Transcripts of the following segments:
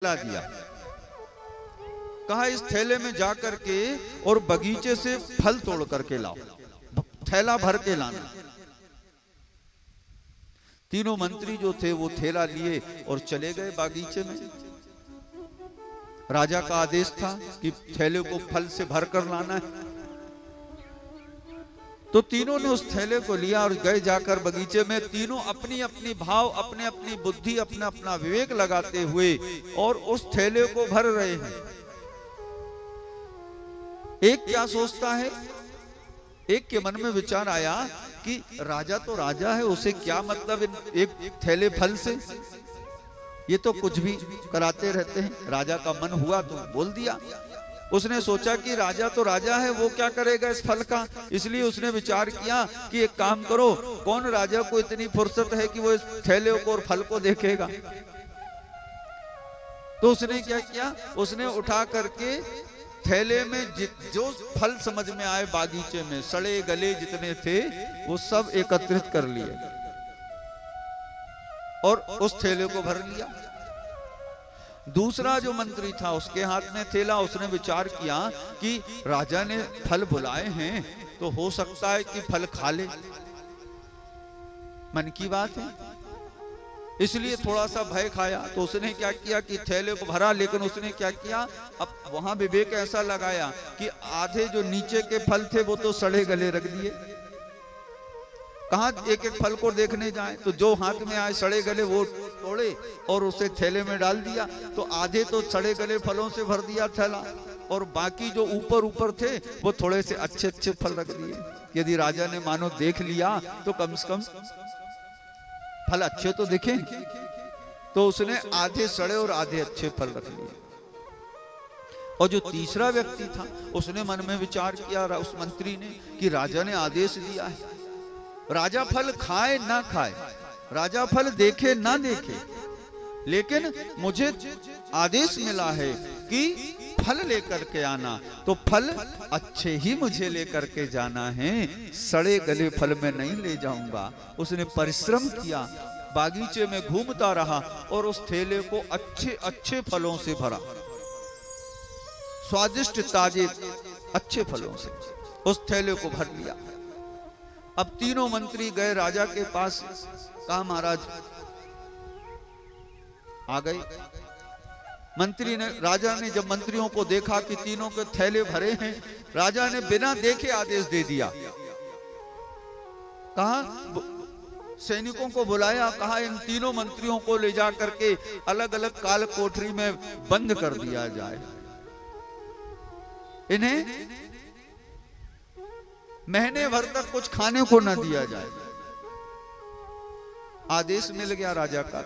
ला दिया। कहा इस थैले में जा करके और बगीचे से फल तोड़ करके लाओ, थैला भर के लाना। तीनों मंत्री जो थे वो थैला लिए और चले गए बागीचे में। राजा का आदेश था कि थैले को फल से भर कर लाना है। तो तीनों ने उस थैले को लिया और गए जाकर बगीचे में। तीनों अपनी अपनी भाव, अपने अपनी बुद्धि, अपना अपना विवेक लगाते हुए और उस थैले को भर रहे हैं। एक क्या सोचता है, एक के मन में विचार आया कि राजा तो राजा है, उसे क्या मतलब एक थैले फल से, ये तो कुछ भी कराते रहते हैं। राजा का मन हुआ तो बोल दिया। उसने सोचा कि राजा तो राजा है, वो क्या करेगा इस फल का। इसलिए उसने विचार किया कि एक काम करो, कौन राजा को इतनी फुर्सत है कि वो इस थैले को और फल को देखेगा। तो उसने क्या किया, उसने उठा करके थैले में जो फल समझ में आए बागीचे में, सड़े गले जितने थे वो सब एकत्रित कर लिए और उस थैले को भर लिया। दूसरा जो मंत्री था उसके हाथ में थैला। उसने विचार किया कि राजा ने फल बुलाए हैं तो हो सकता है कि फल खा ले, मन की बात है, इसलिए थोड़ा सा भय खाया। तो उसने क्या किया कि थैले को भरा, लेकिन उसने क्या किया, अब वहां विवेक ऐसा लगाया कि आधे जो नीचे के फल थे वो तो सड़े गले रख दिए। कहां एक एक फल को देखने जाए, तो जो हाथ में आए सड़े गले वो तोड़े और उसे थैले में डाल दिया। तो आधे तो सड़े गले फलों से भर दिया थैला और बाकी जो ऊपर ऊपर थे वो थोड़े से अच्छे अच्छे फल रख दिए। यदि राजा ने मानो देख लिया तो कम से कम फल अच्छे तो दिखे। तो उसने आधे सड़े और आधे अच्छे फल रख लिए। और जो तीसरा व्यक्ति था उसने मन में विचार किया, उस मंत्री ने, कि राजा ने आदेश दिया है, राजा फल खाए ना खाए, राजा फल देखे ना देखे, लेकिन मुझे आदेश मिला है कि फल लेकर के आना, तो फल अच्छे ही मुझे लेकर के जाना है, सड़े गले फल में नहीं ले जाऊंगा। उसने परिश्रम किया, बागीचे में घूमता रहा और उस थैले को अच्छे अच्छे फलों से भरा, स्वादिष्ट ताजे अच्छे फलों से उस थैले को भर लिया। अब तीनों मंत्री गए राजा के पास, कहा महाराज आ गए। मंत्री ने, राजा ने जब मंत्रियों को देखा कि तीनों के थैले भरे हैं, राजा ने बिना देखे आदेश दे दिया। कहा सैनिकों को बुलाया, कहा इन तीनों मंत्रियों को ले जा करके अलग अलग काल कोठरी में बंद कर दिया जाए, इन्हें महीने भर तक कुछ खाने को न दिया जाए। आदेश मिल गया राजा का।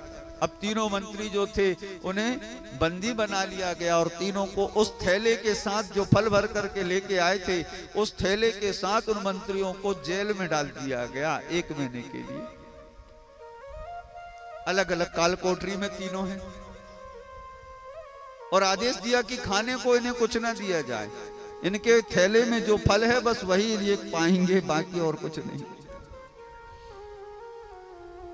अब तीनों मंत्री जो थे उन्हें बंदी बना लिया गया और तीनों को उस थैले के साथ जो फल भर करके लेके आए थे, उस थैले के साथ उन मंत्रियों को जेल में डाल दिया गया 1 महीने के लिए। अलग अलग काल कोठरी में तीनों हैं और आदेश दिया कि खाने को इन्हें कुछ ना दिया जाए, इनके थैले में जो फल है बस वही ये पाएंगे, बाकी और कुछ नहीं।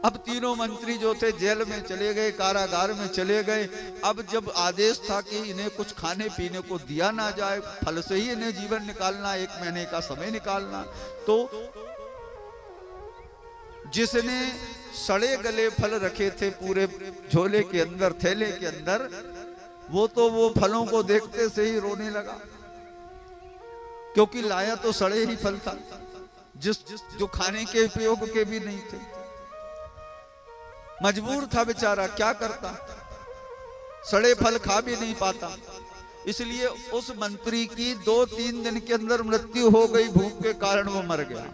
अब तीनों मंत्री जो थे जेल में चले गए, कारागार में चले गए। अब जब आदेश था कि इन्हें कुछ खाने पीने को दिया ना जाए, फल से ही इन्हें जीवन निकालना, 1 महीने का समय निकालना, तो जिसने सड़े गले फल रखे थे पूरे झोले के अंदर, थैले के अंदर, वो तो वो फलों को देखते से ही रोने लगा, क्योंकि लाया तो सड़े ही फल था, जो खाने के उपयोग के भी नहीं थे। मजबूर था बेचारा, क्या करता, सड़े फल खा भी नहीं पाता। इसलिए उस मंत्री की 2-3 दिन के अंदर मृत्यु हो गई, भूख के कारण वो मर गया,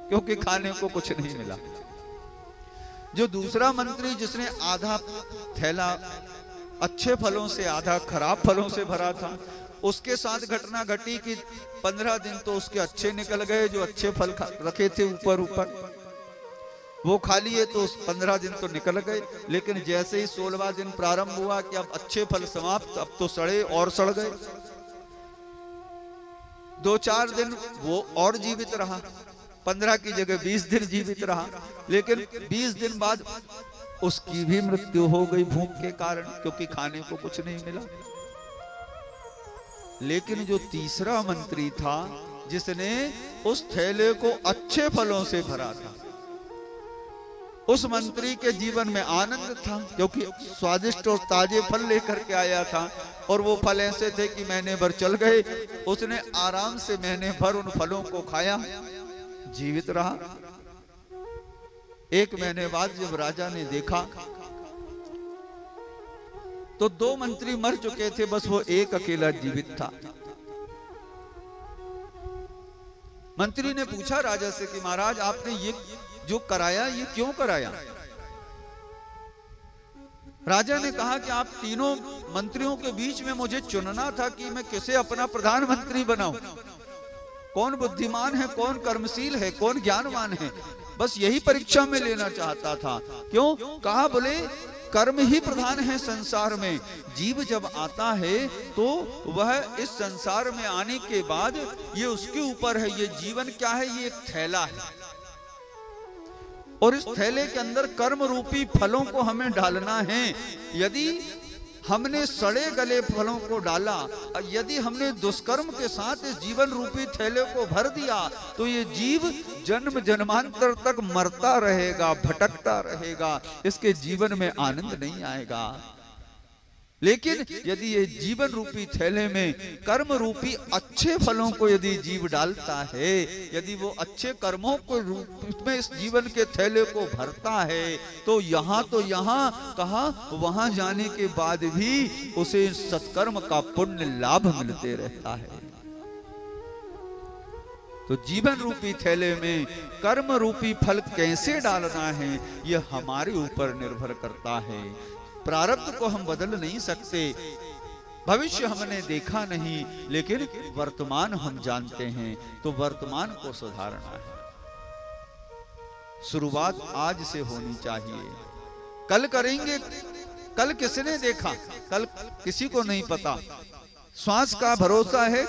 क्योंकि खाने को कुछ नहीं मिला। जो दूसरा मंत्री जिसने आधा थैला अच्छे फलों से, आधा खराब फलों से भरा था, उसके साथ घटना घटी कि 15 दिन तो उसके अच्छे निकल गए, जो अच्छे फल रखे थे ऊपर ऊपर वो खा लिए, तो 15 दिन तो निकल गए। लेकिन जैसे ही 16वां दिन प्रारंभ हुआ कि अब अच्छे फल समाप्त, अब तो सड़े और सड़ गए। 2-4 दिन वो और जीवित रहा, 15 की जगह 20 दिन जीवित रहा, लेकिन 20 दिन बाद उसकी भी मृत्यु हो गई भूख के कारण, क्योंकि खाने को कुछ नहीं मिला। लेकिन जो तीसरा मंत्री था, जिसने उस थैले को अच्छे फलों से भरा था, उस मंत्री के जीवन में आनंद था, क्योंकि स्वादिष्ट और ताजे फल लेकर के आया था। और वो फल ऐसे थे कि महीने भर चल गए। उसने आराम से महीने भर उन फलों को खाया, जीवित रहा। एक महीने बाद जब राजा ने देखा तो 2 मंत्री मर चुके थे, बस वो एक अकेला जीवित था। मंत्री ने पूछा राजा से कि महाराज, आपने ये जो कराया, ये क्यों कराया? राजा ने कहा कि आप तीनों मंत्रियों के बीच में मुझे चुनना था कि मैं किसे अपना प्रधानमंत्री बनाऊं। कौन बुद्धिमान है, कौन कर्मशील है, कौन ज्ञानवान है, बस यही परीक्षा में लेना चाहता था। क्यों? कहा, बोले कर्म ही प्रधान है संसार में। जीव जब आता है तो वह इस संसार में आने के बाद ये उसके ऊपर है। ये जीवन क्या है? ये एक थैला है, और इस थैले के अंदर कर्म रूपी फलों को हमें डालना है। यदि हमने सड़े गले फलों को डाला, यदि हमने दुष्कर्म के साथ इस जीवन रूपी थैले को भर दिया, तो ये जीव जन्म जन्मांतर तक मरता रहेगा, भटकता रहेगा, इसके जीवन में आनंद नहीं आएगा। लेकिन यदि ये जीवन रूपी थैले में कर्म रूपी अच्छे फलों को यदि जीव डालता है, यदि वो अच्छे कर्मों को रूप में इस जीवन के थैले को भरता है, तो यहाँ कहा, वहां जाने के बाद भी उसे सत्कर्म का पुण्य लाभ मिलते रहता है। तो जीवन रूपी थैले में कर्म रूपी फल कैसे डालना है, यह हमारे ऊपर निर्भर करता है। प्रारब्ध को हम बदल नहीं सकते, भविष्य हमने देखा नहीं, लेकिन वर्तमान हम जानते हैं, तो वर्तमान को सुधारना है। शुरुआत आज से होनी चाहिए। कल करेंगे, कल किसने देखा, कल किसी को नहीं पता। श्वास का भरोसा है